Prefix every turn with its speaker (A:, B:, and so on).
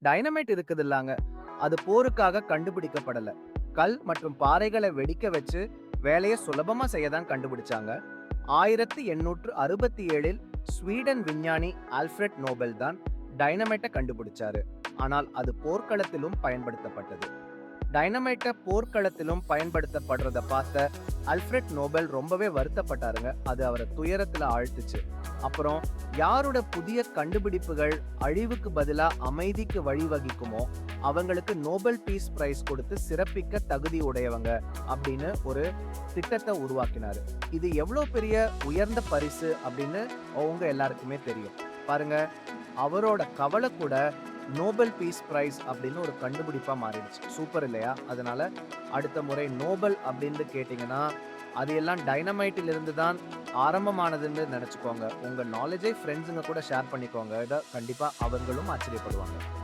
A: Dynamite இருக்குது இல்லாங்க. அது போருக்காக கண்டுபிடிக்கப்படல. கல் மற்றும் பாறைகளை வெடிக்க வச்சு வேலையை சுலபமா செய்ய தான் கண்டுபிடிச்சாங்க. 1867இல் ஸ்வீடன் விஞ்ஞானி ஆல்ஃபிரட் நோபல் தான் டைனமைட்டை கண்டுபிடிச்சாரு. ஆனால் அது போர்க்களத்திலும் பயன்படுத்தப்பட்டது. டைனமைட்டை போர்க்களத்திலும் பயன்படுத்தப்படுறத பார்த்த அல்ஃபிரட் நோபல் ரொம்பவே வருத்தப்பட்டாருங்க. அது அவரை துயரத்துல ஆழ்த்துச்சு. அப்புறம் யாரோட புதிய கண்டுபிடிப்புகள் அழிவுக்கு பதிலா அமைதிக்கு வழிவகுக்குமோ அவங்களுக்கு நோபல் பீஸ் பிரைஸ் கொடுத்து சிறப்பிக்க தகுதி உடையவங்க அப்படின்னு ஒரு திட்டத்தை உருவாக்கினாரு. இது எவ்வளவு பெரிய உயர்ந்த பரிசு அப்படின்னு அவங்க எல்லாருக்குமே தெரியும். பாருங்க, அவரோட கவலை கூட நோபல் பீஸ் பிரைஸ் அப்படின்னு ஒரு கண்டுபிடிப்பா மாறிடுச்சு. சூப்பர் இல்லையா? அதனால அடுத்த முறை நோபல் அப்படின்னு கேட்டீங்கன்னா அது எல்லாம் டைனமைட்டில் இருந்து தான் ஆரம்பமானதுன்னு நினைச்சுக்கோங்க. உங்க நாலேஜை ஃப்ரெண்ட்ஸுங்க கூட ஷேர் பண்ணிக்கோங்க. இதை கண்டிப்பா அவர்களும் ஆச்சரியப்படுவாங்க.